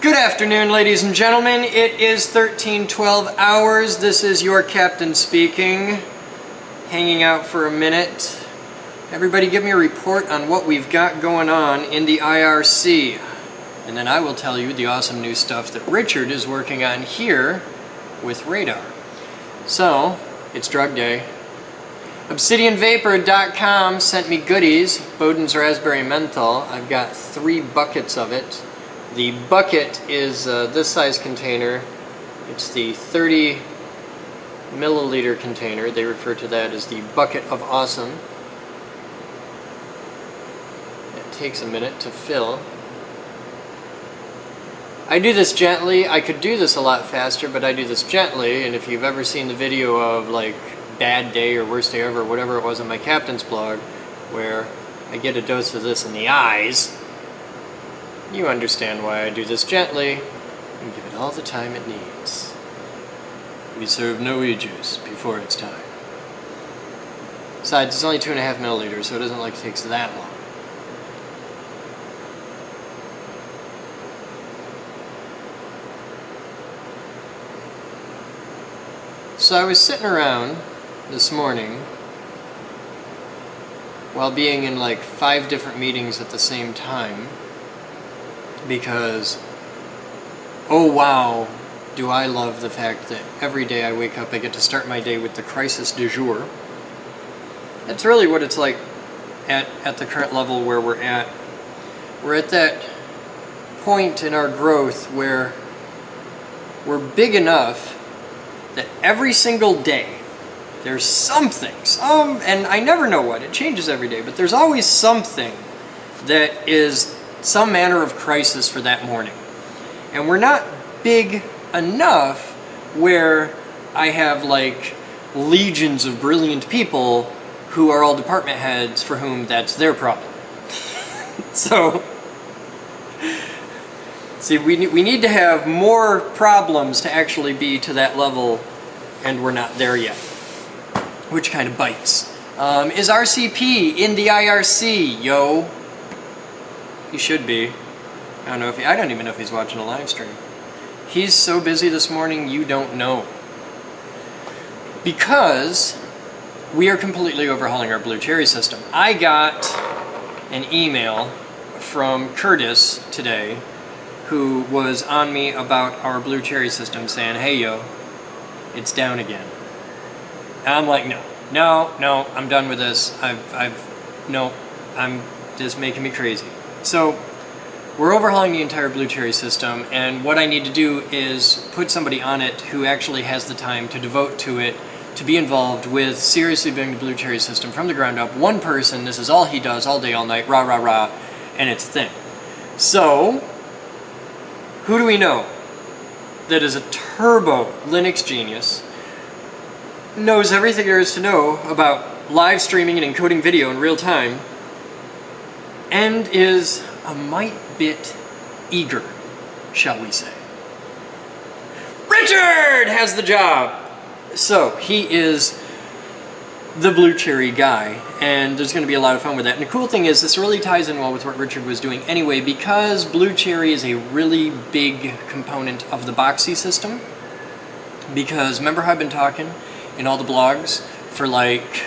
Good afternoon, ladies and gentlemen. It is 13:12 hours. This is your captain speaking. Hanging out for a minute. Everybody give me a report on what we've got going on in the IRC. And then I will tell you the awesome new stuff that Richard is working on here with radar. So, it's drug day. ObsidianVapor.com sent me goodies. Boden's Raspberry Menthol. I've got 3 buckets of it. The bucket is this size container. It's the 30 milliliter container. They refer to that as the bucket of awesome. It takes a minute to fill. I do this gently. I could do this a lot faster, but I do this gently. And if you've ever seen the video of like bad day or worst day ever, whatever it was on my captain's blog, where I get a dose of this in the eyes, you understand why I do this gently and give it all the time it needs. We serve no e-juice before it's time. Besides, it's only 2.5 milliliters, so it doesn't like it takes that long. So I was sitting around this morning while being in like 5 different meetings at the same time, because, oh wow, do I love the fact that every day I wake up I get to start my day with the crisis du jour. That's really what it's like at the current level where we're at. We're at that point in our growth where we're big enough that every single day there's something, and I never know what, it changes every day, but there's always something that is some manner of crisis for that morning. And we're not big enough where I have like legions of brilliant people who are all department heads for whom that's their problem. So, see, we need to have more problems to actually be to that level, and we're not there yet. Which kind of bites. Is RCP in the IRC, yo? He should be. I don't even know if he's watching a live stream. He's so busy this morning, you don't know. Because we are completely overhauling our Blue Cherry system. I got an email from Curtis today, who was on me about our Blue Cherry system, saying, hey yo, it's down again. And I'm like, no, I'm done with this. I'm just making me crazy. So, we're overhauling the entire Blue Cherry system, and what I need to do is put somebody on it who actually has the time to devote to it, to be involved with seriously building the Blue Cherry system from the ground up. One person, this is all he does, all day, all night, rah, rah, rah, and it's a thing. So, who do we know that is a turbo Linux genius, knows everything there is to know about live streaming and encoding video in real time, and is a mite bit eager, shall we say. Richard has the job! So, he is the Blue Cherry guy, and there's going to be a lot of fun with that. And the cool thing is, this really ties in well with what Richard was doing anyway, because Blue Cherry is a really big component of the Boxy system. Because, remember how I've been talking in all the blogs for like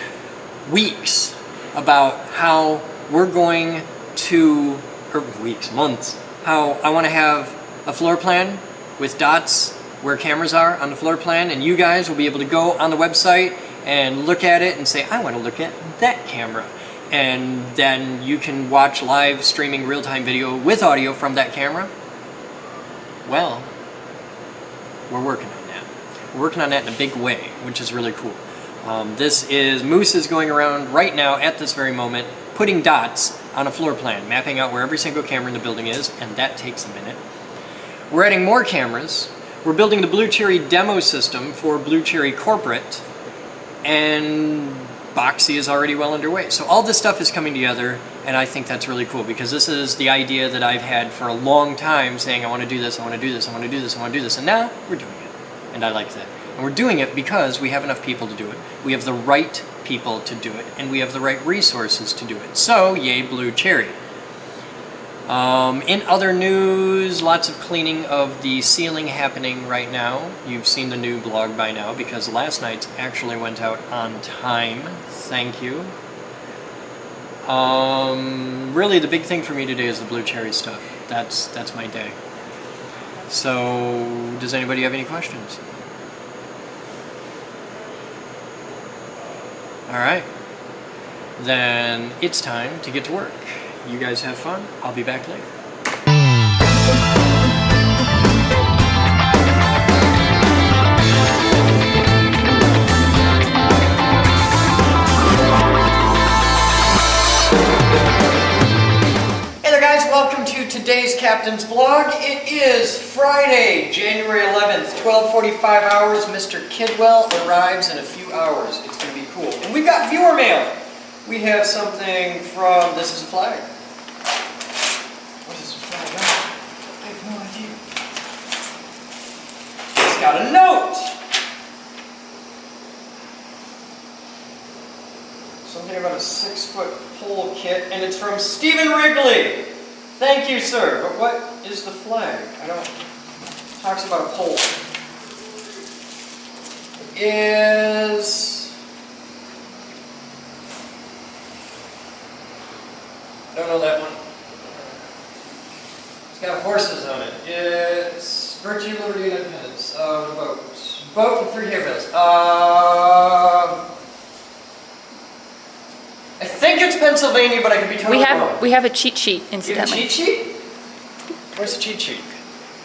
weeks about how we're going to, or weeks, months, how I want to have a floor plan with dots where cameras are on the floor plan, and you guys will be able to go on the website and look at it and say, I want to look at that camera. And then you can watch live streaming real-time video with audio from that camera. Well, we're working on that. We're working on that in a big way, which is really cool. Moose is going around right now at this very moment, putting dots on a floor plan, mapping out where every single camera in the building is, and that takes a minute. We're adding more cameras. We're building the Blue Cherry demo system for Blue Cherry Corporate, and Boxy is already well underway. So all this stuff is coming together, and I think that's really cool, because this is the idea that I've had for a long time, saying I want to do this, I want to do this, I want to do this, I want to do this, and now we're doing it. And I like that. And we're doing it because we have enough people to do it. We have the right people to do it, and we have the right resources to do it. So, yay Blue Cherry. In other news, lots of cleaning of the ceiling happening right now. You've seen the new blog by now because last night's actually went out on time. Thank you. Really the big thing for me today is the blue cherry stuff. That's my day. So, does anybody have any questions? Alright. Then it's time to get to work. You guys have fun. I'll be back later. Hey there guys, welcome to today's Captain's Blog. It is Friday, January 11th, 12:45 hours. Mr. Kidwell arrives in a few hours. It's going to be cool. And we've got viewer mail. We have something from, this is a flag. What is this flag? I have no idea. It's got a note. Something about a 6-foot pole kit, and it's from Stephen Wrigley. Thank you, sir. But what is the flag? I don't, it talks about a pole. It is... I don't know that one. It's got horses on it. It's Virtue, Liberty, and Independence. Boat. Boat and 3 handbills. I think it's Pennsylvania, but I could be totally wrong. We have a cheat sheet, incidentally. You have a cheat sheet? Where's the cheat sheet?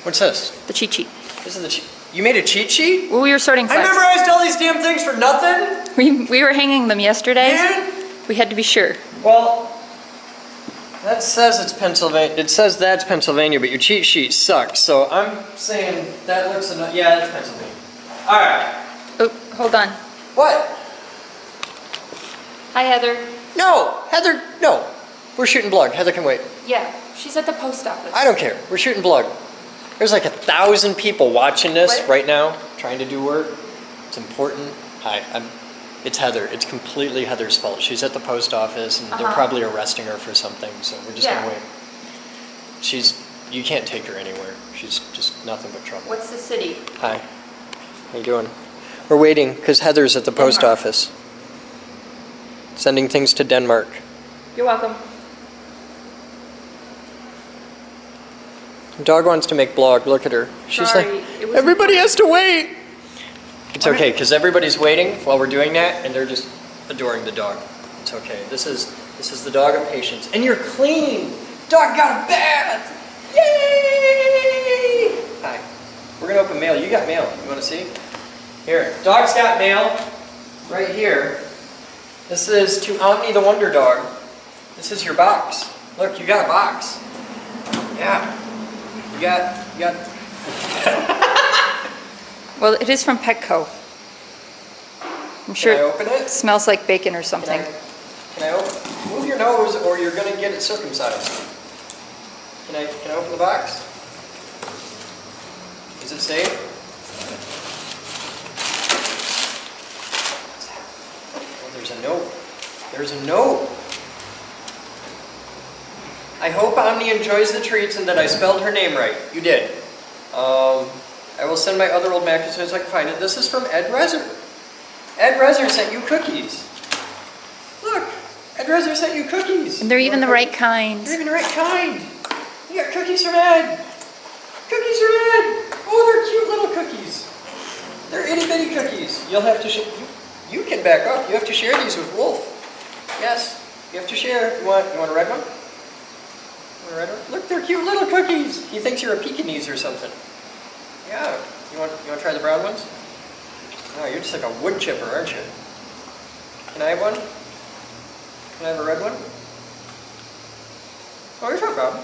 What's this? The cheat sheet. This is the cheat. You made a cheat sheet? Well, we were sorting I flags. memorized all these damn things for nothing? We were hanging them yesterday. Man. We had to be sure. Well, that says it's Pennsylvania. It says that's Pennsylvania, but your cheat sheet sucks. So I'm saying that looks enough. Yeah, that's Pennsylvania. All right. Oh, hold on. What? Hi, Heather. No, Heather. No, we're shooting blog. Heather can wait. Yeah, she's at the post office. I don't care. We're shooting blog. There's like 1,000 people watching this right now, trying to do work. It's important. Hi, it's Heather. It's completely Heather's fault. She's at the post office, and they're probably arresting her for something, so we're just gonna wait. You can't take her anywhere. She's just nothing but trouble. What's the city? Hi. How you doing? We're waiting, because Heather's at the post office. Sending things to Denmark. You're welcome. Dog wants to make blog. Look at her. She's Sorry, like, it was everybody has to wait. It's okay, because everybody's waiting while we're doing that, and they're just adoring the dog. It's okay. This is the dog of patience. And you're clean. Dog got a bath. Yay! Hi. We're gonna open mail. You got mail. You want to see? Here. Dog's got mail. Right here. This is to Omni the Wonder Dog. This is your box. Look, you got a box. Yeah. You got. Well, it is from Petco. I'm sure Can I open it? Smells like bacon or something. Can I open? Move your nose, or you're gonna get it circumcised. Can I open the box? Is it safe? Oh, there's a note. There's a note. I hope Omni enjoys the treats and that I spelled her name right. You did. I will send my other old Mac as soon as I can find it. This is from Ed Rezer. Ed Rezer sent you cookies. Look, Ed Rezer sent you cookies. And they're even the right kind. They're even the right kind. You got cookies from Ed. Cookies from Ed. Oh, they're cute little cookies. They're itty bitty cookies. You'll have to you can back up. You have to share these with Wolf. Yes, you have to share. You want a red one? Look, they're cute little cookies. He thinks you're a Pekingese or something. Yeah. You want to try the brown ones? Oh, you're just like a wood chipper, aren't you? Can I have one? Can I have a red one? Oh, you're not bad.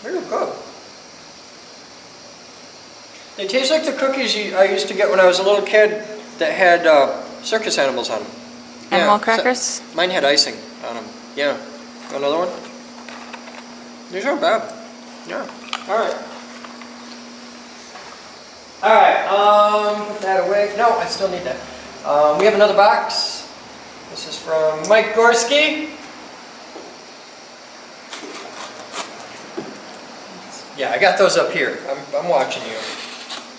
They're good. They taste like the cookies I used to get when I was a little kid that had circus animals on them. Animal crackers? So, mine had icing on them. Yeah. Want another one? These aren't bad. Yeah. All right. All right. Put that away. No, I still need that. We have another box. This is from Mike Gorski. Yeah, I got those up here. I'm watching you.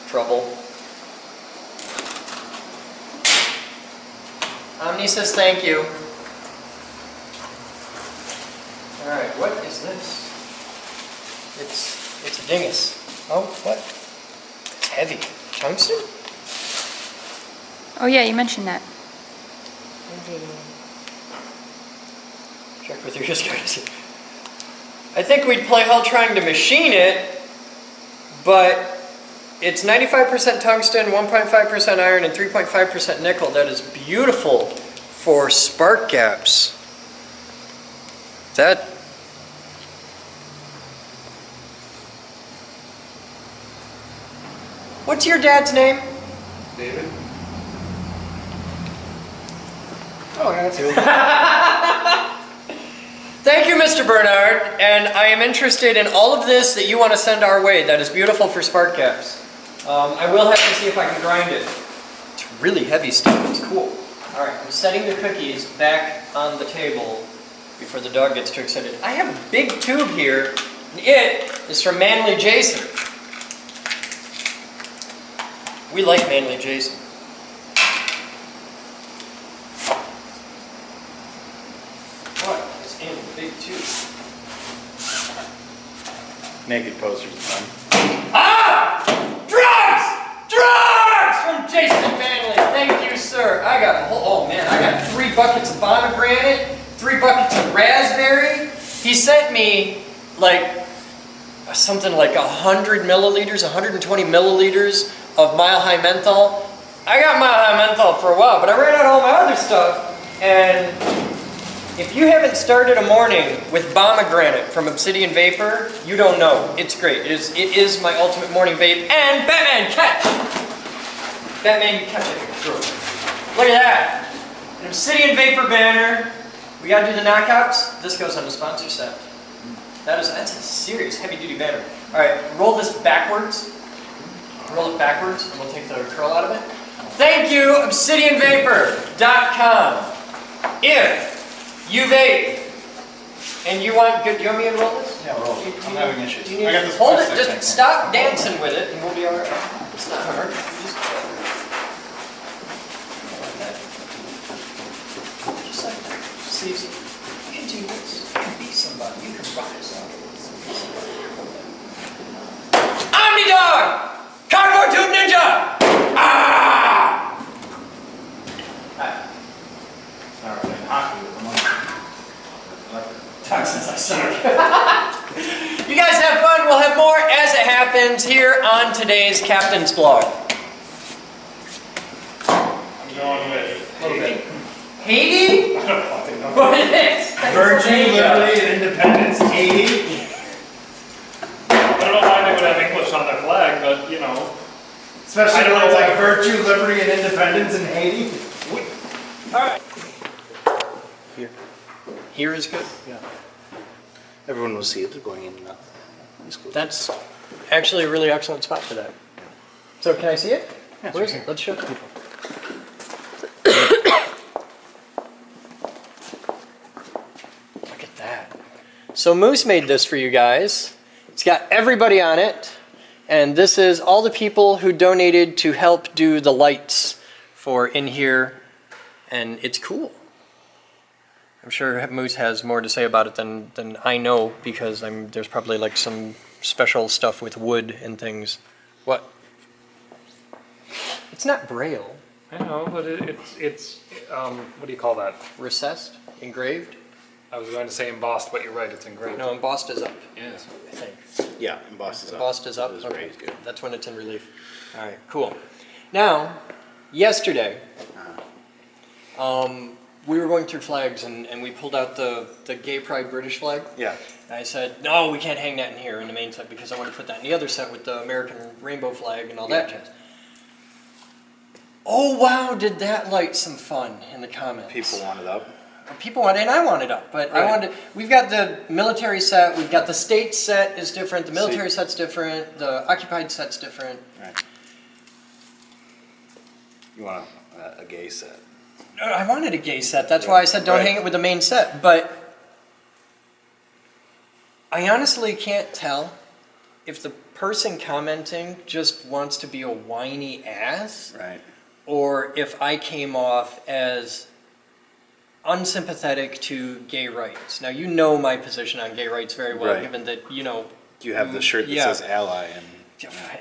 Trouble. Omni says thank you. All right, what is this? It's a dingus. Oh, what? It's heavy. Tungsten? Oh yeah, you mentioned that. Check with your guys. I think we'd play hell trying to machine it, but it's 95% tungsten, 1.5% iron, and 3.5% nickel. That is beautiful for spark gaps. That... What's your dad's name? David? Oh, yeah, that's it. Thank you, Mr. Bernard, and I am interested in all of this that you want to send our way. That is beautiful for spark gaps. I will have to see if I can grind it. It's really heavy stuff. It's cool. All right, I'm setting the cookies back on the table before the dog gets too excited. I have a big tube here, and it is from Manly Jason. We like Manly Jason. What is in the big tube? Naked posters of fun. Ah! Drugs! Drugs! From Jason Manley. Thank you, sir. I got a whole, oh man, I got 3 buckets of pomegranate, 3 buckets of raspberry. He sent me like something like 100 milliliters, 120 milliliters of Mile High Menthol. I got Mile High Menthol for a while, but I ran out of all my other stuff. And if you haven't started a morning with pomegranate from Obsidian Vapor, you don't know. It's great. It is my ultimate morning vape. And Batman Catch! Batman, you catch it. Look at that. An Obsidian Vapor banner. We gotta do the knockouts. This goes on the sponsor set. That's a serious heavy duty banner. Alright, roll this backwards. Roll it backwards and we'll take the curl out of it. Thank you, obsidianvapor.com. If you vape and you want good, do you want me to roll this? Yeah, roll it. I'm having issues. I got this hold it, plastic just thing. stop dancing with it and we'll be alright. It's not hard. Just like that. See, you can do this. You can be somebody. You can rise up. Omni Dog! Cardboard Tube Ninja! Ah! Not really hockey with the Since I suck. You guys have fun. We'll have more as it happens here on today's Captain's Blog. I'm going with Haiti. Haiti? I don't fucking know. What is it? Virtue, liberty, and independence. Haiti. I don't know why they would have English on their flag, but you know. Especially when it's like virtue, liberty, and independence in Haiti. Alright. Here is good. Yeah. Everyone will see it going in and out. That's actually a really excellent spot for that. So can I see it? Yeah, Where is right it? Let's show the people. Look at that. So Moose made this for you guys. It's got everybody on it. And this is all the people who donated to help do the lights for in here. And it's cool. I'm sure Moose has more to say about it than I know, because there's probably like some special stuff with wood and things. What? It's not Braille. I know, but it's what do you call that? Recessed? Engraved? I was going to say embossed, but you're right, it's engraved. No, embossed is up, Yes. I think. Yeah, embossed is up. Embossed is up? It was Okay, raised good. that's when it's in relief. All right, cool. Now, yesterday, we were going through flags and we pulled out the Gay Pride British flag. Yeah. And I said, no, we can't hang that in here in the main set because I want to put that in the other set with the American rainbow flag and all that jazz. Oh wow, did that light some fun in the comments. People want it up. People want it, and I want it up, but I wanted. We've got the military set, we've got the state set is different, the military set's different, the occupied set's different. Right. You want a gay set. No, I wanted a gay set, that's why I said don't hang it with the main set, but I honestly can't tell if the person commenting just wants to be a whiny ass, Right. or if I came off as unsympathetic to gay rights. Now, you know my position on gay rights very well, Right. given that, you know... You have the shirt that Yeah. says ally and...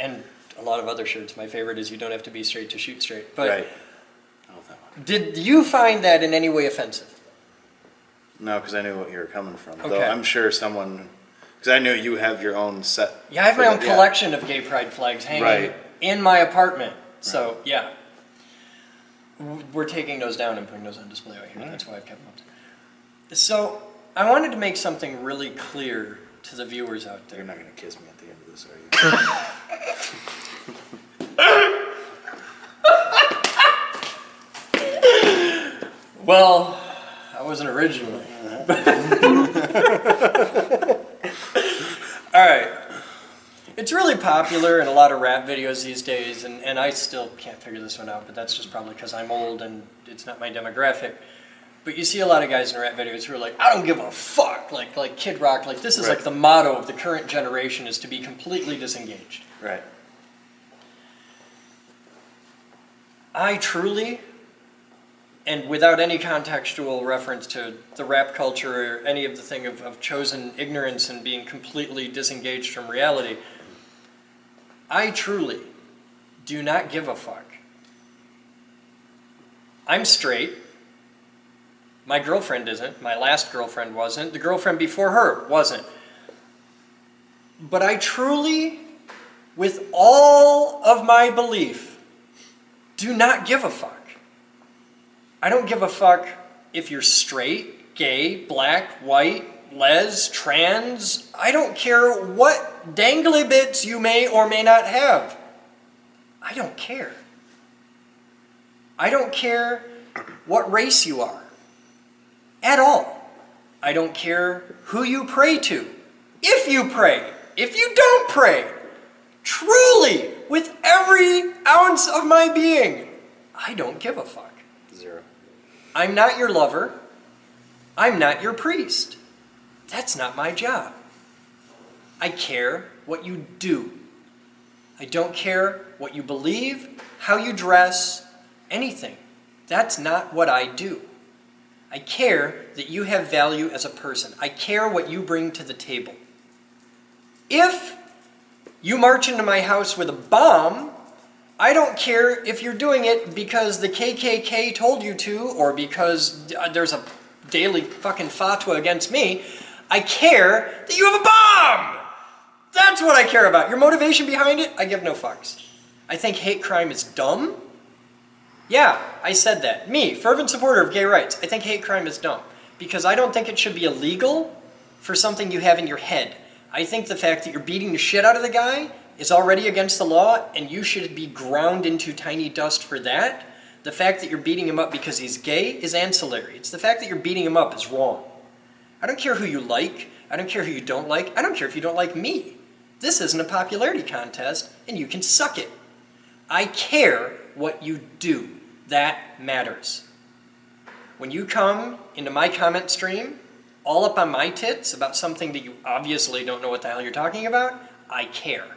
And a lot of other shirts. My favorite is you don't have to be straight to shoot straight. But Right. Oh, that one. did you find that in any way offensive? No, because I knew what you were coming from. Though Okay. I'm sure someone... Because I know you have your own set. Yeah, I have my own Yeah. collection of gay pride flags hanging Right. in my apartment. So, yeah. We're taking those down and putting those on display out here. That's why I've kept them up there. So, I wanted to make something really clear to the viewers out You're there. not going to kiss me at the end of this, are you? Well, I wasn't originally. All right. It's really popular in a lot of rap videos these days, and I still can't figure this one out, but that's just probably because I'm old and it's not my demographic. But you see a lot of guys in rap videos who are like, I don't give a fuck, like Kid Rock, like this is Right. like the motto of the current generation is to be completely disengaged. Right. I truly, and without any contextual reference to the rap culture or any of the thing of chosen ignorance and being completely disengaged from reality, I truly do not give a fuck. I'm straight. My girlfriend isn't. My last girlfriend wasn't. The girlfriend before her wasn't. But I truly, with all of my belief, do not give a fuck. I don't give a fuck if you're straight, gay, black, white, les, trans. I don't care what dangly bits you may or may not have. I don't care. I don't care what race you are. At all. I don't care who you pray to. If you pray. If you don't pray. Truly, with every ounce of my being, I don't give a fuck. Zero. I'm not your lover. I'm not your priest. That's not my job. I care what you do. I don't care what you believe, how you dress, anything. That's not what I do. I care that you have value as a person. I care what you bring to the table. If you march into my house with a bomb, I don't care if you're doing it because the KKK told you to or because there's a daily fucking fatwa against me. I care that you have a bomb! That's what I care about. Your motivation behind it, I give no fucks. I think hate crime is dumb. Yeah, I said that. Me, fervent supporter of gay rights, I think hate crime is dumb. Because I don't think it should be illegal for something you have in your head. I think the fact that you're beating the shit out of the guy is already against the law, and you should be ground into tiny dust for that. The fact that you're beating him up because he's gay is ancillary. It's the fact that you're beating him up is wrong. I don't care who you like. I don't care who you don't like. I don't care if you don't like me. This isn't a popularity contest, and you can suck it. I care what you do. That matters. When you come into my comment stream, all up on my tits about something that you obviously don't know what the hell you're talking about, I care.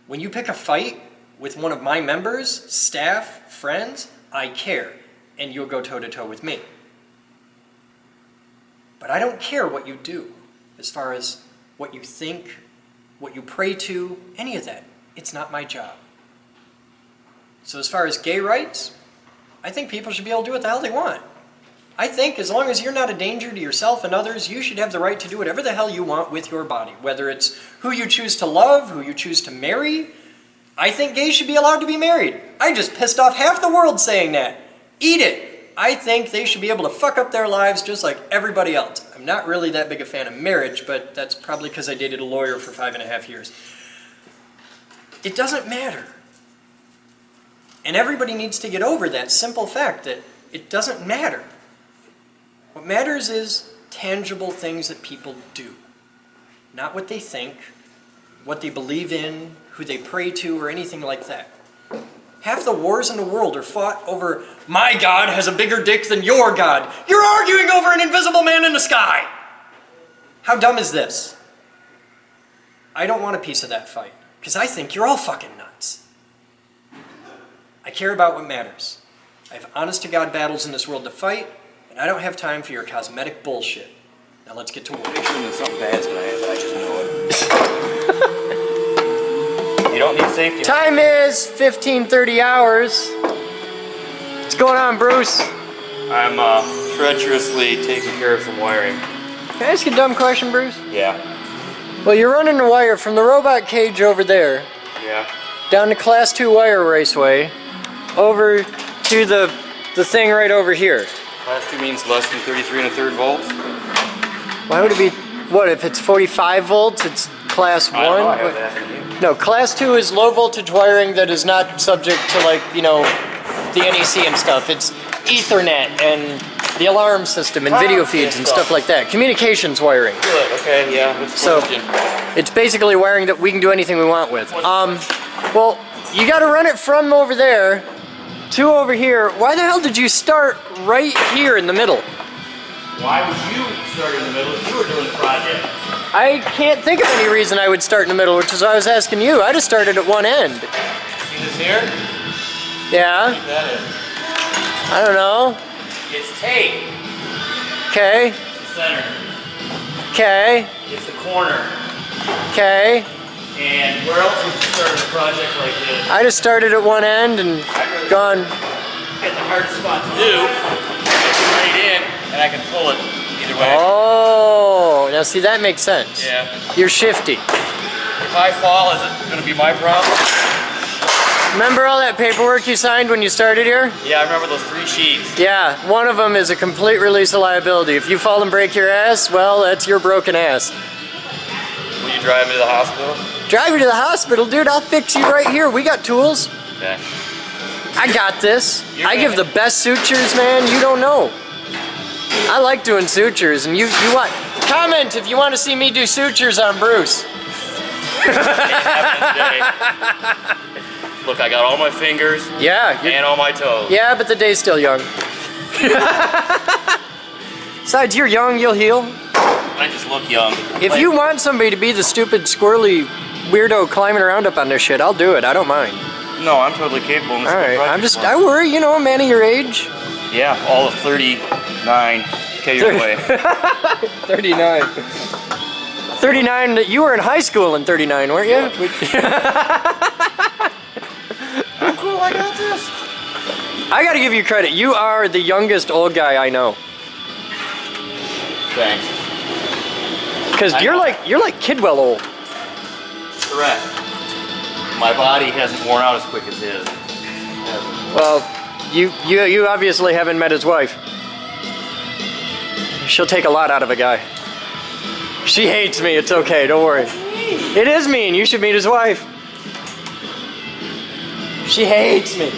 When you pick a fight with one of my members, staff, friends, I care, and you'll go toe-to-toe with me. But I don't care what you do, as far as what you think, what you pray to, any of that. It's not my job. So as far as gay rights, I think people should be able to do what the hell they want. I think as long as you're not a danger to yourself and others, you should have the right to do whatever the hell you want with your body. Whether it's who you choose to love, who you choose to marry. I think gays should be allowed to be married. I just pissed off half the world saying that. Eat it. I think they should be able to fuck up their lives just like everybody else. I'm not really that big a fan of marriage, but that's probably because I dated a lawyer for 5.5 years. It doesn't matter. And everybody needs to get over that simple fact that it doesn't matter. What matters is tangible things that people do. Not what they think, what they believe in, who they pray to, or anything like that. Half the wars in the world are fought over, my God has a bigger dick than your God. You're arguing over an invisible man in the sky. How dumb is this? I don't want a piece of that fight, because I think you're all fucking nuts. I care about what matters. I have honest-to-God battles in this world to fight, and I don't have time for your cosmetic bullshit. Now let's get to work. Something bad's gonna happen, I just know it. You don't need safety. Time is 15:30 hours. What's going on, Bruce? I'm treacherously taking care of some wiring. Can I ask you a dumb question, Bruce? Yeah. Well, you're running the wire from the robot cage over there, Yeah. down to Class 2 wire raceway, over to the thing right over here. Class 2 means less than 33 1/3 volts. Why would it be, what, if it's 45 volts, it's Class 1? I don't know, I have to ask you. No, Class 2 is low voltage wiring that is not subject to, like, you know, the NEC and stuff. It's Ethernet and the alarm system and video feeds and stuff like that. Communications wiring. Good, okay, yeah. That's the So, question. it's basically wiring that we can do anything we want with. Well, you got to run it from over there to over here. Why the hell did you start right here in the middle? Why would you start in the middle if you were doing the project? I can't think of any reason I would start in the middle, which is why I was asking you. I just started at one end. See this here? Yeah? What that is? I don't know. It's tape. Okay. It's the center. Okay. It's the corner. Okay. And where else would you start a project like this? I just started at one end and gone. Get the hardest spot to do. Straight in, and I can pull it either way. Oh, now see, that makes sense. Yeah. You're shifty. If I fall, is it going to be my problem? Remember all that paperwork you signed when you started here? Yeah, I remember those 3 sheets. Yeah, one of them is a complete release of liability. If you fall and break your ass, well, that's your broken ass. Will you drive me to the hospital? Drive you to the hospital, dude. I'll fix you right here. We got tools. Okay. I got this. You're I give the gonna- best sutures, man. You don't know. I like doing sutures, and you want comment if you want to see me do sutures on Bruce. Ain't happening today. Look, I got all my fingers Yeah, and all my toes. yeah, but the day's still young. Besides, you're young, you'll heal. I just look young. If you want somebody to be the stupid, squirrely weirdo climbing around up on this shit, I'll do it. I don't mind. No, I'm totally capable. All right, I worry, you know, a man of your age. Yeah, all of 39 K your way. 39. 39, you were in high school in 39, weren't you? How cool, I got this. I gotta give you credit. You are the youngest old guy I know. Thanks. Because you're like Kidwell old. Correct. My body hasn't worn out as quick as his. It hasn't. Well, you obviously haven't met his wife. She'll take a lot out of a guy. She hates me, it's okay, don't worry. It is mean, you should meet his wife. She hates me.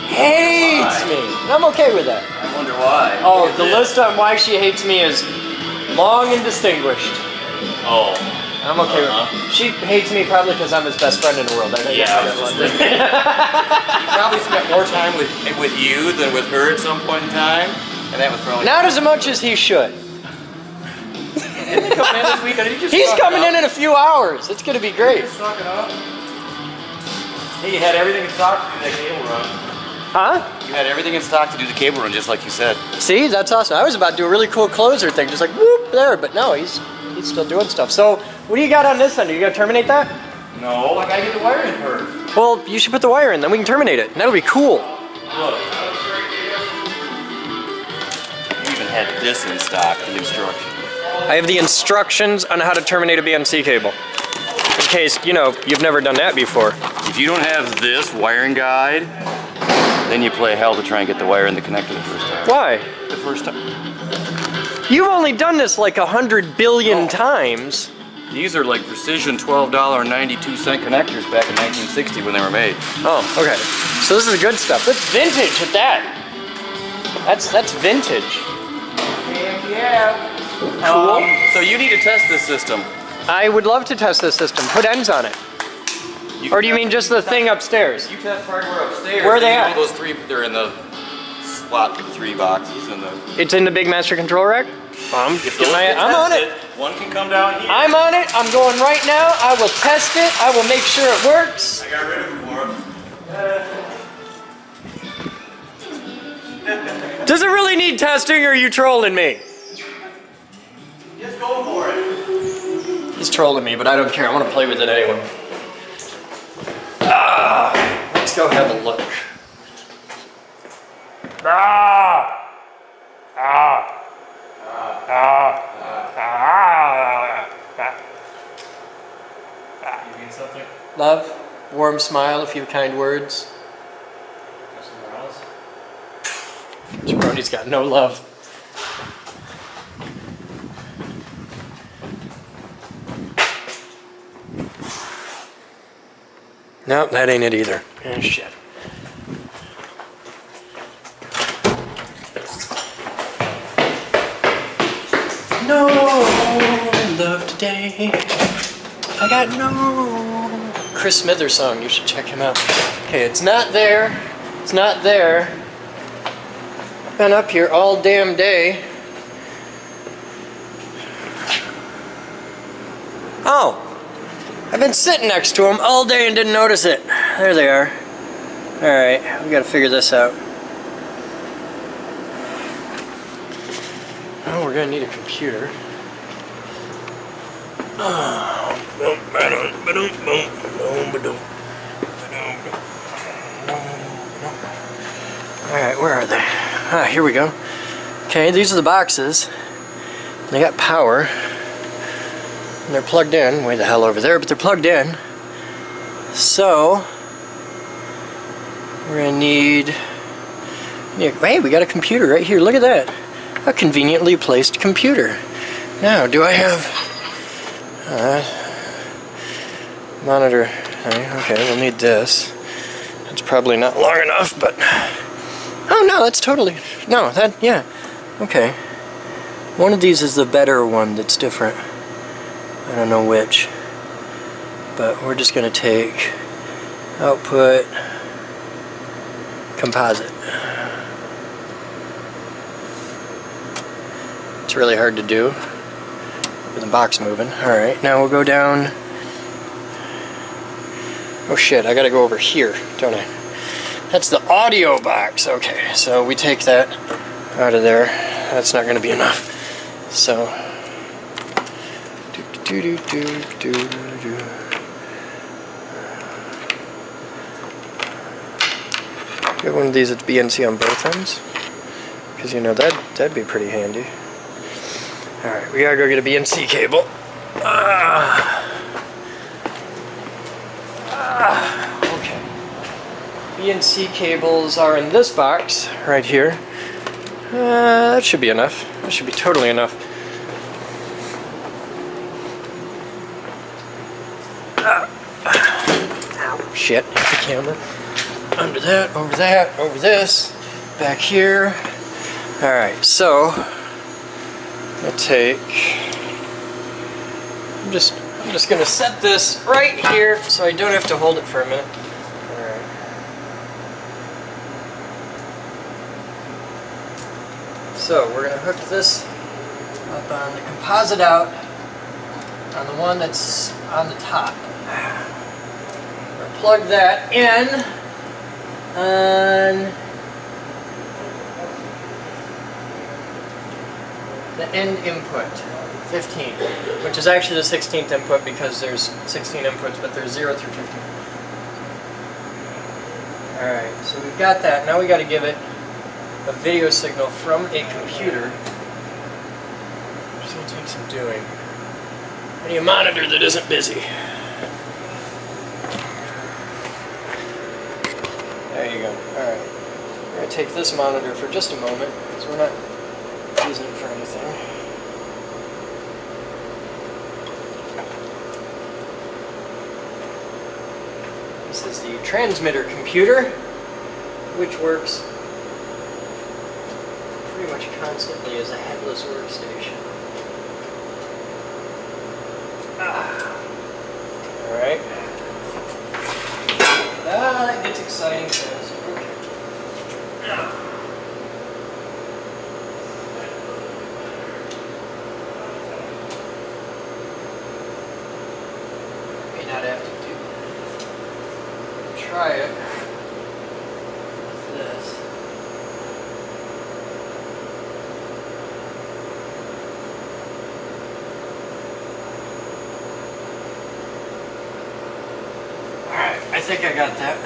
Hates me. And I'm okay with that. I wonder why. Oh, Look at the this. list on why she hates me is long and distinguished. Oh. I'm okay with it. She hates me probably because I'm his best friend in the world. I think Yeah, I that's was what just it is. He probably spent more time with you than with her at some point in time, and that was probably. Not as much as he should. Isn't he coming in this weekend? He just He's stock it coming up? in a few hours. It's gonna be great. Stock it up. Hey, you had everything in stock to do that cable run. Huh? You had everything in stock to do the cable run, just like you said. See, that's awesome. I was about to do a really cool closer thing, just like whoop there, but no, he's still doing stuff. So, what do you got on this end? Are you gonna terminate that? No, I gotta get the wire in first. Well, you should put the wire in, then we can terminate it. That'll be cool. Look. You even had this in stock, the instructions. I have the instructions on how to terminate a BNC cable. In case, you know, you've never done that before. If you don't have this wiring guide, then you play hell to try and get the wire in the connector the first time. Why? The first time. You've only done this like 100 billion times. These are like precision $12.92 connectors back in 1960 when they were made. Oh, okay. So this is the good stuff. That's vintage at that. That's vintage. Yeah. Cool. So you need to test this system. I would love to test this system. Put ends on it. Or do you mean just the thing upstairs? You test hardware upstairs. Where are they you know at? Those 3, they're in the slot for the 3 boxes and the. It's in the big master control rack? I'm If those get on it. tested, one can come down here. I'm on it. I'm going right now. I will test it. I will make sure it works. I got rid of him for him. Does it really need testing, or are you trolling me? Just go for it. He's trolling me, but I don't care. I want to play with it anyway. Let's go have a look. You need something? Love, warm smile, a few kind words. Go somewhere else? Jabroni's got no love. Nope, that ain't it either. Oh, shit. No love today. I got no. Chris Smithers song, you should check him out. Okay, it's not there. It's not there. I've been up here all damn day. Oh. I've been sitting next to them all day and didn't notice it. There they are. Alright, we gotta figure this out. Oh, we're gonna need a computer. Alright, where are they? Ah, here we go. Okay, these are the boxes. They got power. And they're plugged in, way the hell over there, but they're plugged in. So, we're gonna need, hey, we got a computer right here, look at that. A conveniently placed computer. Now, do I have, monitor, okay, we'll need this. It's probably not long enough, but, oh no, that's totally, no, that, yeah, okay. One of these is the better one that's different. I don't know which, but we're just going to take output composite. It's really hard to do with the box moving. Alright, now we'll go down. Oh shit, I gotta go over here, don't I? That's the audio box. Okay, so we take that out of there. That's not going to be enough. So get one of these that's BNC on both ends, because you know that'd be pretty handy. All right, we gotta go get a BNC cable. Okay. BNC cables are in this box right here. That should be enough. That should be totally enough. Ow, shit, hit the camera. Under that, over this, back here. Alright, so I'll take, I'm just gonna set this right here so I don't have to hold it for a minute. Alright. So we're gonna hook this up on the composite out on the one that's on the top. We'll plug that in on the end input, 15, which is actually the 16th input because there's 16 inputs, but there's 0 through 15. Alright, so we've got that. Now we got to give it a video signal from a computer. Which is going to take some doing. I need a monitor that isn't busy. There you go. Alright. We're going to take this monitor for just a moment, because we're not using it for anything. This is the transmitter computer, which works pretty much constantly as a headless workstation. Alright. That gets exciting fast. Okay. try it. This. Alright, I think I got that.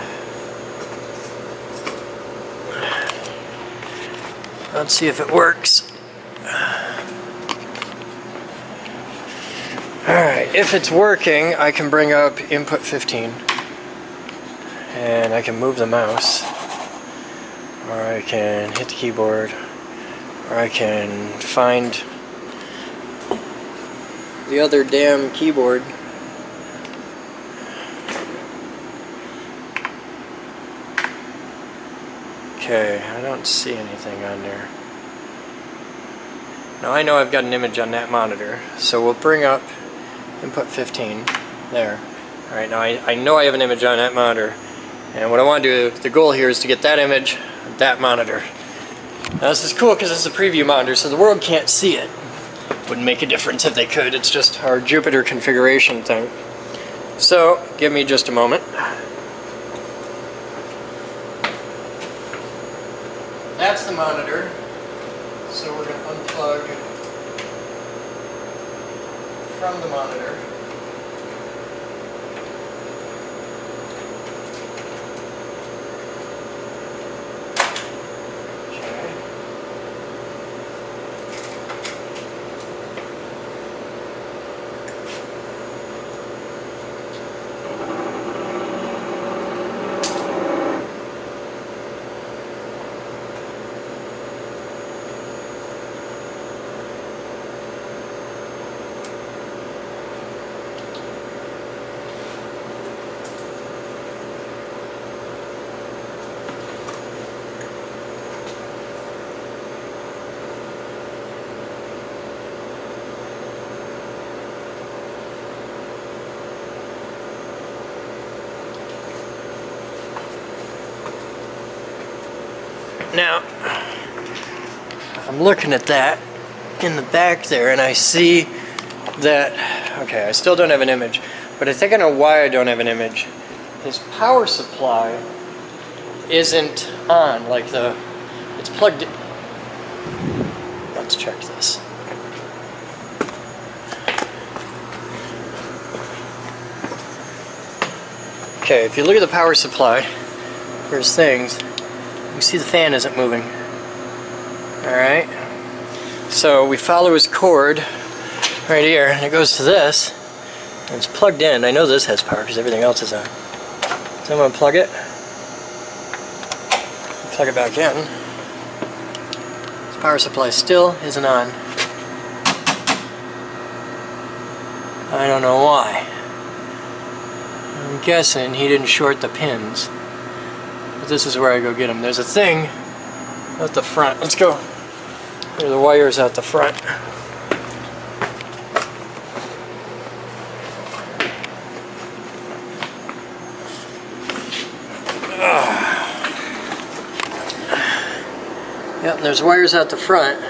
Let's see if it works. Alright, if it's working, I can bring up input 15. And I can move the mouse. Or I can hit the keyboard. Or I can find the other damn keyboard. Okay, I don't see anything on there. Now I know I've got an image on that monitor, so we'll bring up input 15 there. Alright, now I know I have an image on that monitor, and what I want to do, the goal here is to get that image on that monitor. Now this is cool because it's a preview monitor, so the world can't see it. Wouldn't make a difference if they could, it's just our Jupyter configuration thing. So, give me just a moment. That's the monitor, so we're going to unplug from the monitor. Okay. Now, I'm looking at that in the back there, and I see that, okay, I still don't have an image, but I think I know why I don't have an image. His power supply isn't on, like it's plugged in. Let's check this. Okay, if you look at the power supply, there's things. You see the fan isn't moving. Alright. So we follow his cord right here, and it goes to this. And it's plugged in. I know this has power because everything else is on. So I'm going to plug it. Plug it back in. This power supply still isn't on. I don't know why. I'm guessing he didn't short the pins. But this is where I go get them. There's a thing at the front. Let's go. There are the wires out the front. Yep, and there's wires out the front.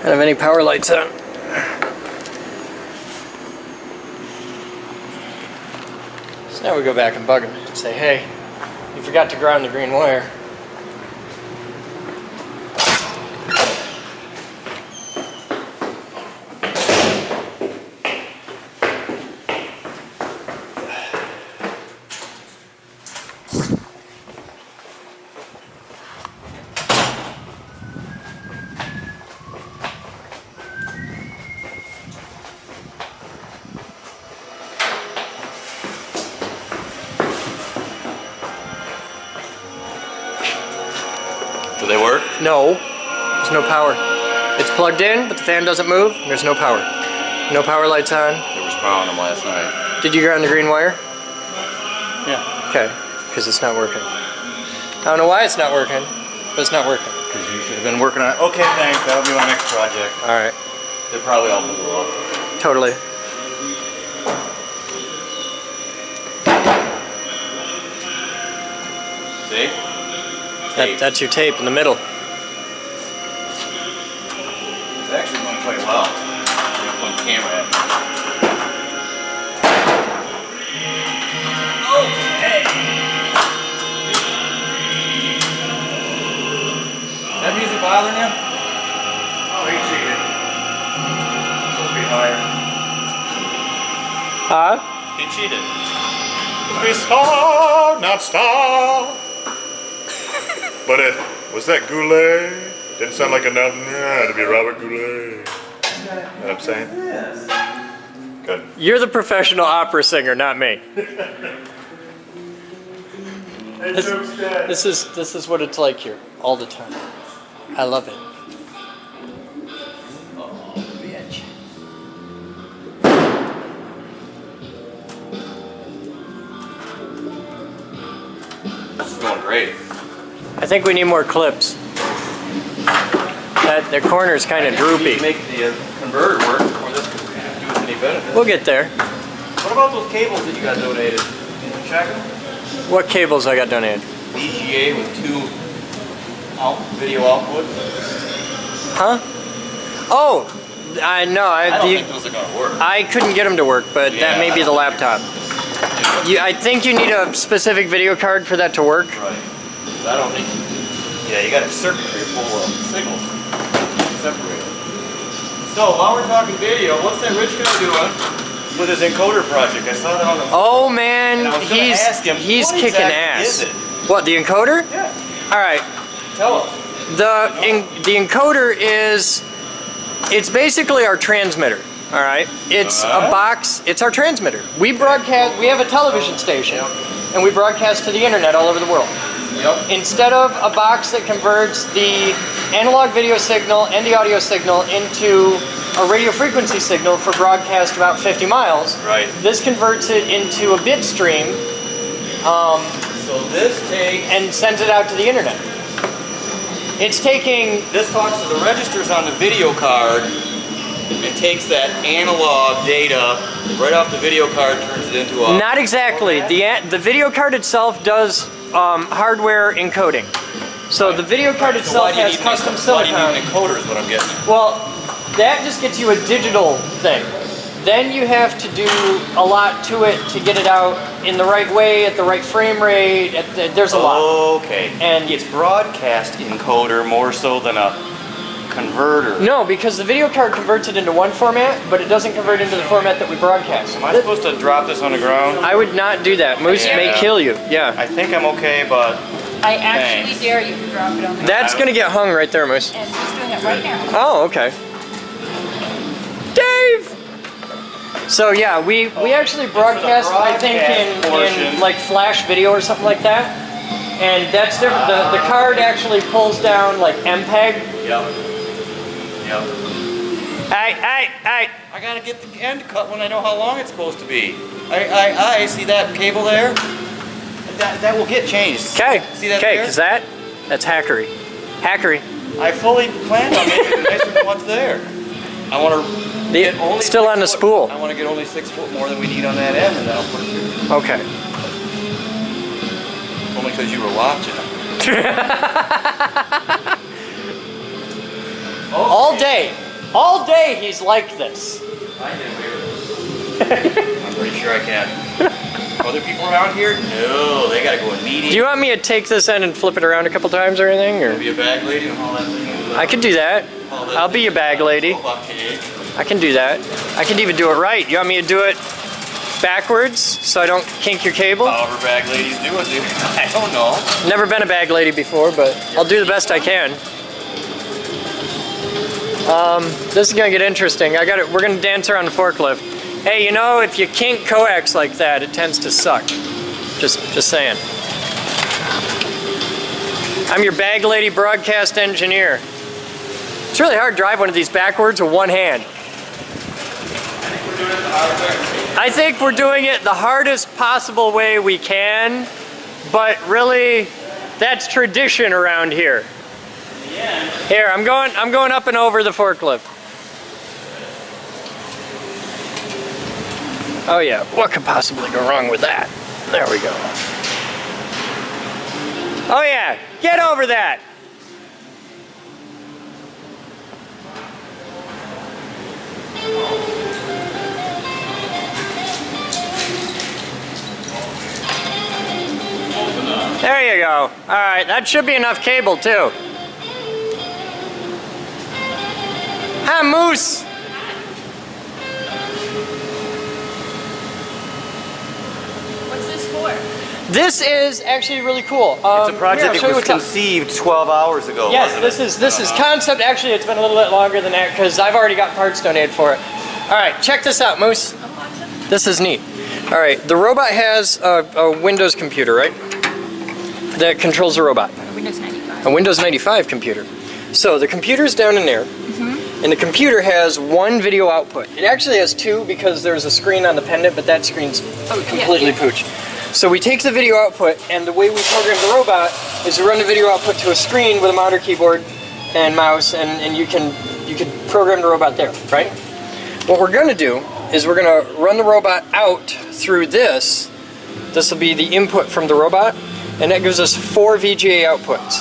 I don't have any power lights on. So now we go back and bug him and say, hey, you forgot to ground the green wire. Do they work? No, there's no power. It's plugged in, but the fan doesn't move, and there's no power. No power lights on. There was power on them last night. Did you ground the green wire? Yeah. Okay, because it's not working. I don't know why it's not working, but it's not working. Because you should have been working on it. Okay, thanks. That'll be my next project. Alright, They probably all blew up. totally. See? Tape. That's your tape in the middle. It's actually going quite well. We have one camera at it. Okay. Is that music bothering you? Oh, he cheated. Supposed to be higher. Huh? He cheated. Be star, not star. But it was that Goulet. Didn't sound like enough to be Robert Goulet. You know what I'm saying? Yes. Good. You're the professional opera singer, not me. Hey, joke's dead. This is what it's like here all the time. I love it. Oh, bitch. This is going great. I think we need more clips. The corner's kind of We droopy. make the converter work before this could do us any benefit. We'll get there. What about those cables that you got donated? Did you check them? What cables I got donated? VGA with 2 video output. Huh? Oh, I know. I don't think those are gonna work. I couldn't get them to work, but that may be the laptop. I think you need a specific video card for that to work. Right. I don't think. Yeah, you got a circuitry full of signals separated. So while we're talking video, what's that rich guy doing with his encoder project? I saw that on the. Oh And man, I was gonna ask him, he's what kicking exactly ass. is it? What, the encoder? Yeah. All right. Tell us. The encoder is, it's basically our transmitter. All right. It's a box. It's our transmitter. We broadcast. We have a television station, and we broadcast to the internet all over the world. Yep. Instead of a box that converts the analog video signal and the audio signal into a radio frequency signal for broadcast about 50 miles, Right. this converts it into a bit stream So this takes. and sends it out to the internet. It's taking, This talks to the registers on the video card and takes that analog data right off the video card, turns it into a. not exactly, the video card itself does hardware encoding. So the video card So why itself do you has need an- custom Why do you silicon. need an encoder is what I'm getting at. Well, that just gets you a digital thing. Then you have to do a lot to it to get it out in the right way, at the right frame rate. There's a lot. Okay. And- it's broadcast encoder more so than a converter. No, because the video card converts it into one format, but it doesn't convert into the format that we broadcast. Am I supposed to drop this on the ground? I would not do that. Moose may Yeah. kill you. Yeah. I think I'm okay, but I actually Thanks. dare you to drop it on the That's gonna get hung right there, Moose. and he's doing it right now. Oh, okay. Dave! So yeah, we actually broadcast, I think, in portion. like flash video or something like that. And that's different. The card actually pulls down like MPEG. Yep. Yep. Hey! I gotta get the end cut when I know how long it's supposed to be. I see that cable there? That will get changed. Okay. See that Okay, there? because that's hackery. Hackery. I fully planned on making it nicer than what's there. I want to get only Still 6 on the foot- spool. I want to get only 6 foot more than we need on that end, and then I'll put it through. Okay. Only because you were watching. All day he's like this. I can away with it. I'm pretty sure I can. Other people around here? No, they gotta go in meeting. Do you want me to take this end and flip it around a couple times or anything? Or be a bag lady and haul that thing over? I could do that. Haul that I'll be your bag lady. Okay. I can do that. I can even do it right. You want me to do it backwards so I don't kink your cable? However bag ladies do it, dude. I don't know. Never been a bag lady before, but I'll do the best I can. This is gonna get interesting. We're gonna dance around the forklift. Hey, you know, if you kink coax like that, it tends to suck. Just saying. I'm your bag lady broadcast engineer. It's really hard to drive one of these backwards with one hand. I think we're doing it the hardest possible way we can, but really, that's tradition around here. Here, I'm going up and over the forklift. Oh yeah, what could possibly go wrong with that? There we go. Oh yeah, get over that! There you go. All right, that should be enough cable too. Hi, Moose. What's this for? This is actually really cool. It's a project I'll show you that was what's up. conceived 12 hours ago. Yes, wasn't this is concept. Actually, it's been a little bit longer than that because I've already got parts donated for it. All right, check this out, Moose. This is neat. All right, the robot has a Windows computer, right? That controls the robot. Windows 95. A Windows 95 computer. So the computer's down in there, and the computer has one video output. It actually has two because there's a screen on the pendant, but that screen's completely pooched. So we take the video output, and the way we program the robot is to run the video output to a screen with a monitor, keyboard, and mouse, and you can program the robot there, right? What we're going to do is we're going to run the robot out through this. This will be the input from the robot, and that gives us 4 VGA outputs.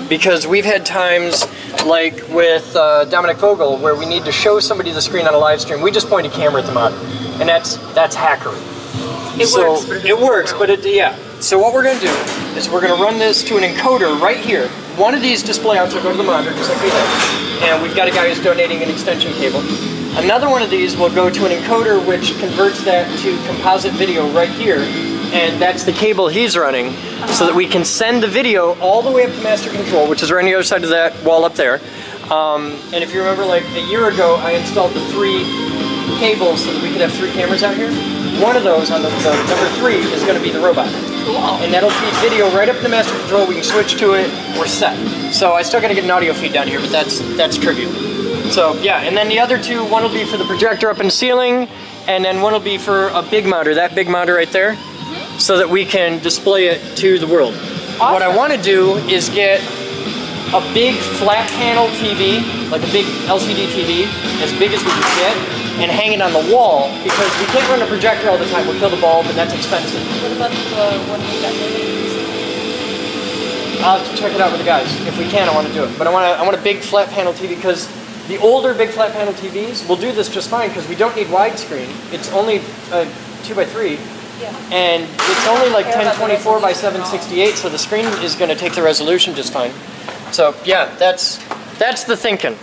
Because we've had times like with Dominic Vogel where we need to show somebody the screen on a live stream. We just point a camera at the monitor, and that's hackery. It works, but yeah. So what we're going to do is we're going to run this to an encoder right here. One of these display outs will go to the monitor, just like we have. And we've got a guy who's donating an extension cable. Another one of these will go to an encoder which converts that to composite video right here. And that's the cable he's running so that we can send the video all the way up to master control, which is right on the other side of that wall up there. And if you remember, like a year ago, I installed the 3 cables so that we could have 3 cameras out here. One of those, on the number 3, is going to be the robot. Cool. And that'll feed video right up to master control. We can switch to it. We're set. So I still got to get an audio feed down here, but that's trivial. So yeah, and then the other 2, one will be for the projector up in the ceiling, and then one will be for a big monitor, that big monitor right there, so that we can display it to the world. Awesome. What I want to do is get a big flat panel TV, like a big LCD TV, as big as we can get, and hang it on the wall, because we can't run a projector all the time. We'll kill the bulb, and that's expensive. What about the one we got donated? I'll have to check it out with the guys. If we can, I want to do it. But I want a big flat panel TV, because the older big flat panel TVs will do this just fine, because we don't need widescreen. It's only 2x3. Yeah. And it's only like 1024 by 768, so the screen is going to take the resolution just fine. So yeah, that's the thinking.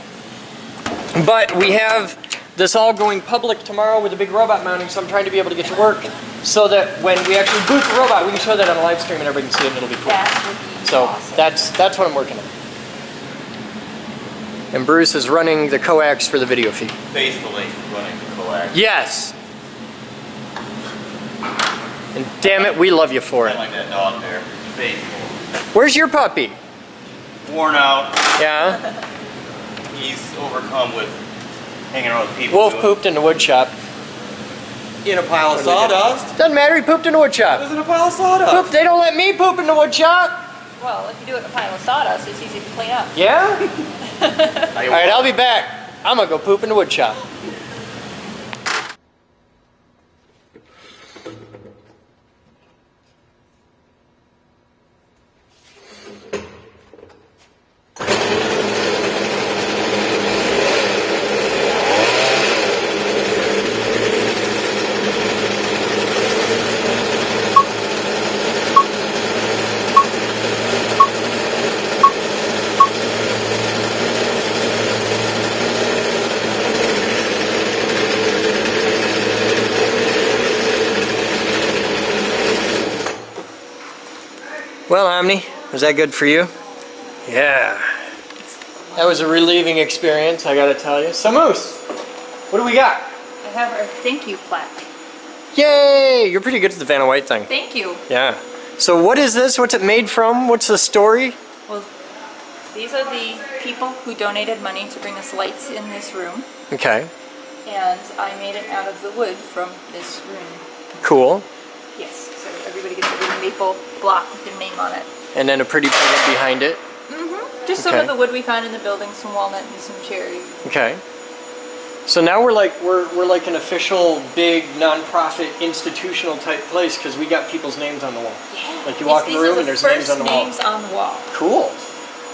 But we have this all going public tomorrow with a big robot mounting, so I'm trying to be able to get to work so that when we actually boot the robot, we can show that on a live stream and everybody can see it and it'll be cool. That would be So awesome. that's what I'm working on. And Bruce is running the coax for the video feed. Faithfully running the coax. Yes! And damn it, we love you for I it. like that dog there. Faithful. Where's your puppy? Worn out. Yeah? He's overcome with hanging around with people. Wolf doing- pooped in the wood shop. In a pile of sawdust. Doesn't matter, he pooped in the wood It shop. was in a pile of sawdust. Poop, they don't let me poop in the wood shop. Well, if you do it in a pile of sawdust, it's easy to clean up. Yeah? Alright, I'll be back. I'm gonna go poop in the wood shop. Well, Omni, was that good for you? Yeah. That was a relieving experience, I gotta tell you. So, Moose, what do we got? I have our thank you plaque. Yay! You're pretty good at the Vanna White thing. Thank you. Yeah. So what is this? What's it made from? What's the story? Well, these are the people who donated money to bring us lights in this room. Okay. And I made it out of the wood from this room. Cool. Yes, so everybody gets a little maple block with their name on it. And then a pretty pendant behind it. Just some Okay. of the wood we found in the building, some walnut and some cherry. Okay. So now we're like an official big nonprofit institutional type place because we got people's names on the wall. Yeah. Like you walk in the room and there's names on the wall. Names on the wall. Cool.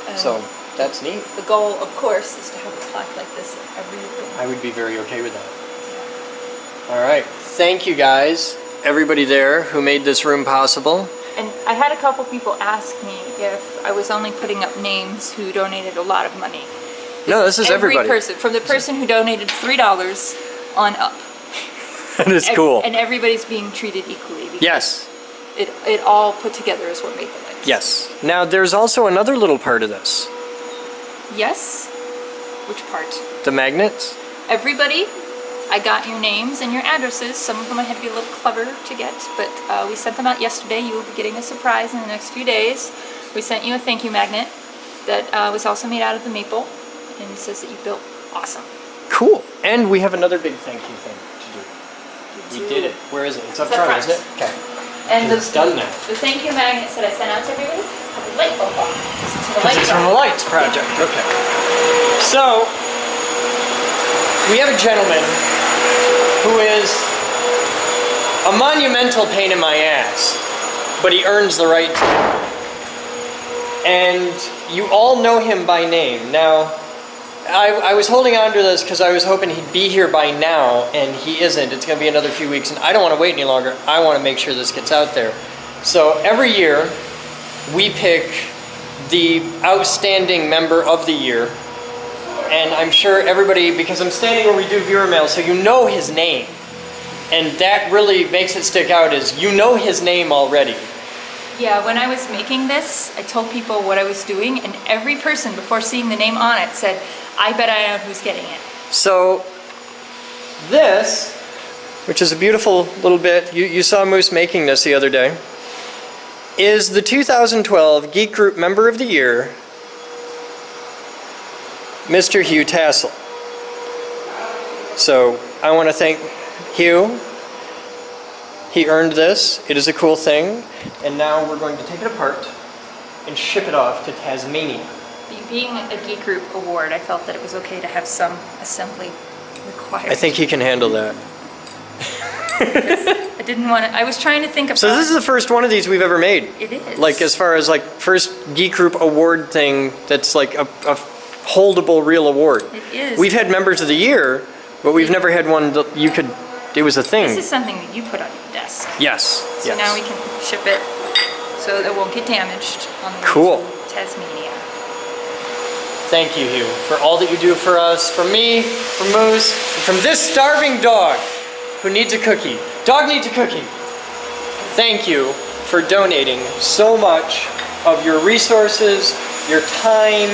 And So that's neat. the goal, of course, is to have a plaque like this in every room. I would be very okay with that. All right. Thank you guys, everybody there who made this room possible. And I had a couple people ask me if I was only putting up names who donated a lot of money. No, this is everybody. Every person, from the person who donated $3 on up. That is cool. And everybody's being treated equally. Because Yes. It all put together is what made the lights. Yes. Now, there's also another little part of this. Yes? Which part? The magnets. Everybody, I got your names and your addresses. Some of them I had to be a little clever to get, but we sent them out yesterday. You will be getting a surprise in the next few days. We sent you a thank you magnet that was also made out of the maple, and it says that you built awesome. Cool. And we have another big thank you thing to do. We did it. Where is it? It's up It's up front, front. isn't it? Okay. And It's done now. The thank you magnets that I sent out to everybody have a light bulb on. Because it's from the Lights Project. Okay. So, we have a gentleman who is a monumental pain in my ass, but he earns the right to. And you all know him by name. Now, I was holding on to this because I was hoping he'd be here by now, and he isn't. It's going to be another few weeks, and I don't want to wait any longer. I want to make sure this gets out there. So every year, we pick the outstanding member of the year, and I'm sure everybody, because I'm standing where we do viewer mail, so you know his name. And that really makes it stick out, is you know his name already. Yeah, when I was making this, I told people what I was doing, and every person, before seeing the name on it, said, I bet I know who's getting it. So this, which is a beautiful little bit, you saw Moose making this the other day, is the 2012 Geek Group Member of the Year, Mr. Hugh Tassel. So I want to thank Hugh. He earned this. It is a cool thing. And now we're going to take it apart and ship it off to Tasmania. Being a Geek Group award, I felt that it was okay to have some assembly required. I think he can handle that. I didn't want to, I was trying to think about. So this is the first one of these we've ever made. It is. Like as far as like first Geek Group award thing that's like a holdable real award. It is. We've had members of the year, but we've never had one that you could, it was a thing. This is something that you put on your desk. Yes, So yes. now we can ship it so that it won't get damaged on the way Cool. to Tasmania. Thank you, Hugh, for all that you do for us, for me, for Moose, and from this starving dog who needs a cookie. Dog needs a cookie. Thank you for donating so much of your resources, your time,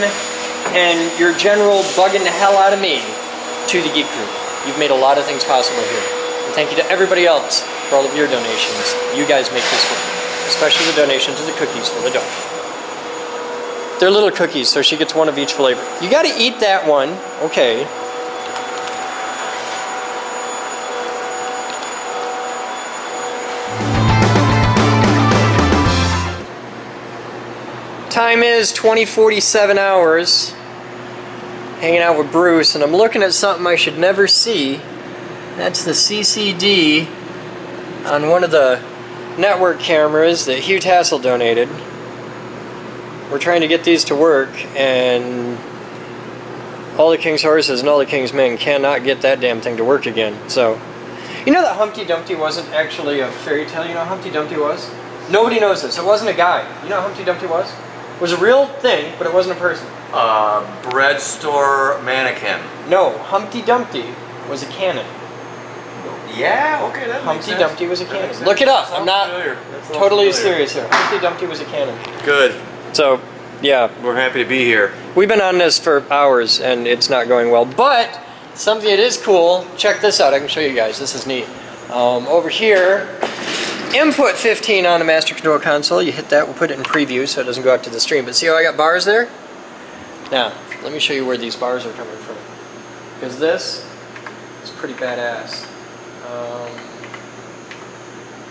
and your general bugging the hell out of me to the Geek Group. You've made a lot of things possible here. And thank you to everybody else for all of your donations. You guys make this work, especially the donation to the cookies for the dog. They're little cookies, so she gets one of each flavor. You gotta eat that one. Okay. Time is 20:47 hours. Hanging out with Bruce, and I'm looking at something I should never see. That's the CCD on one of the network cameras that Hugh Tassel donated. We're trying to get these to work, and all the King's horses and all the King's men cannot get that damn thing to work again. So, you know that Humpty Dumpty wasn't actually a fairy tale? You know what Humpty Dumpty was? Nobody knows this. It wasn't a guy. You know what Humpty Dumpty was? It was a real thing, but it wasn't a person. Bread store mannequin. No, Humpty Dumpty was a cannon. Yeah, okay, that makes Humpty sense. Dumpty was a That cannon. makes sense. Look it up. Sounds I'm not familiar. That sounds totally familiar. serious here. Humpty Dumpty was a cannon. Good. So, yeah, We're happy to be here. we've been on this for hours and it's not going well. But something that is cool, check this out. I can show you guys. This is neat. Over here, input 15 on the master control console. You hit that. We'll put it in preview so it doesn't go out to the stream. But see how I got bars there? Now, let me show you where these bars are coming from. Because this is pretty badass.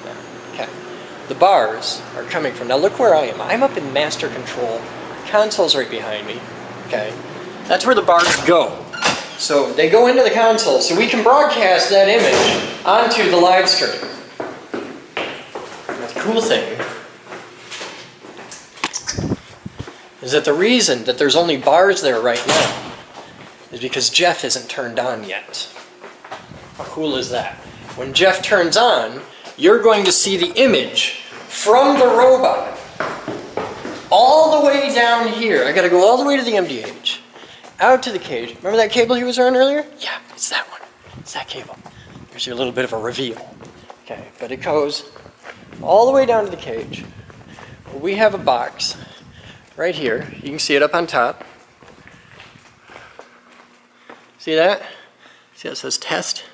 Yeah, okay. The bars are coming from, now look where I am. I'm up in master control. Console's right behind me. Okay. That's where the bars go. So they go into the console, so we can broadcast that image onto the live stream. And the cool thing is that the reason that there's only bars there right now is because Jeff isn't turned on yet. How cool is that? When Jeff turns on, you're going to see the image from the robot all the way down here. I gotta go all the way to the MDH, out to the cage. Remember that cable he was running earlier? Yeah, it's that one. It's that cable. There's your little bit of a reveal. Okay, but it goes all the way down to the cage. We have a box right here. You can see it up on top. See that? See how it says test?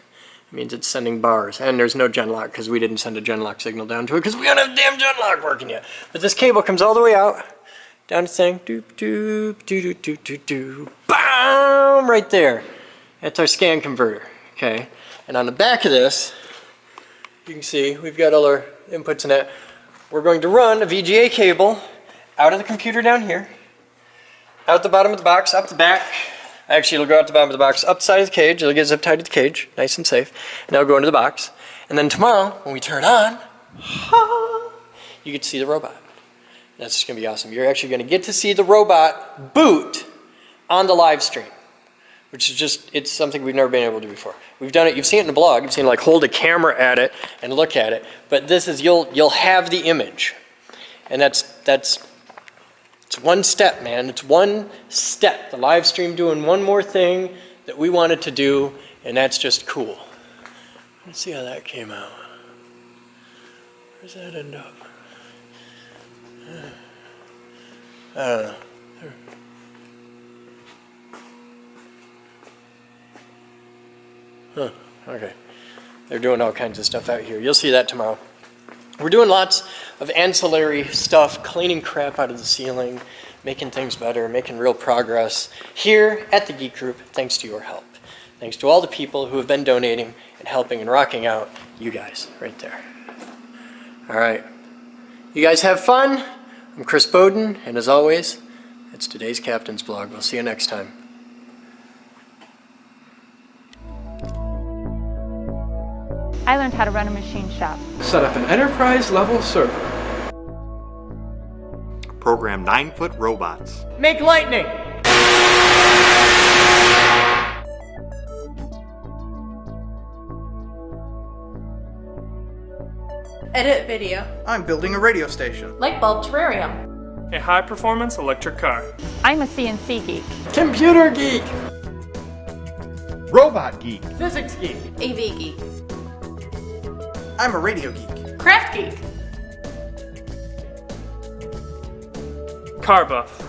It means it's sending bars. And there's no gen lock because we didn't send a gen lock signal down to it because we don't have damn gen lock working yet. But this cable comes all the way out, down to saying doop doop doop doop doop doop, bam, right there. That's our scan converter. Okay. And on the back of this, you can see we've got all our inputs in it. We're going to run a VGA cable out of the computer down here, out the bottom of the box, up the back. Actually, it'll go out the bottom of the box, up the side of the cage. It'll get zip tied to the cage, nice and safe. And it'll go into the box. And then tomorrow, when we turn on, you get to see the robot. That's just going to be awesome. You're actually going to get to see the robot boot on the live stream, which is just, it's something we've never been able to do before. We've done it, you've seen it in the blog. You've seen like hold a camera at it and look at it. But this is, you'll have the image. And it's one step, man. It's one step. The live stream doing one more thing that we wanted to do, and that's just cool. Let's see how that came out. Where's that end up? I don't know. Huh, okay. They're doing all kinds of stuff out here. You'll see that tomorrow. We're doing lots of ancillary stuff, cleaning crap out of the ceiling, making things better, making real progress here at the Geek Group, thanks to your help. Thanks to all the people who have been donating and helping and rocking out, you guys right there. All right. You guys have fun. I'm Chris Boden, and as always, it's today's Captain's Blog. We'll see you next time. I learned how to run a machine shop. Set up an enterprise level server. Program 9-foot robots. Make lightning! Edit video. I'm building a radio station. Light bulb terrarium. A high-performance electric car. I'm a CNC geek. Computer geek! Robot geek. Physics geek! AV geek. I'm a radio geek. Craft geek. Car buff.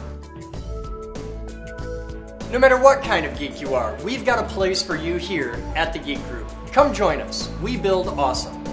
No matter what kind of geek you are, we've got a place for you here at the Geek Group. Come join us. We build awesome.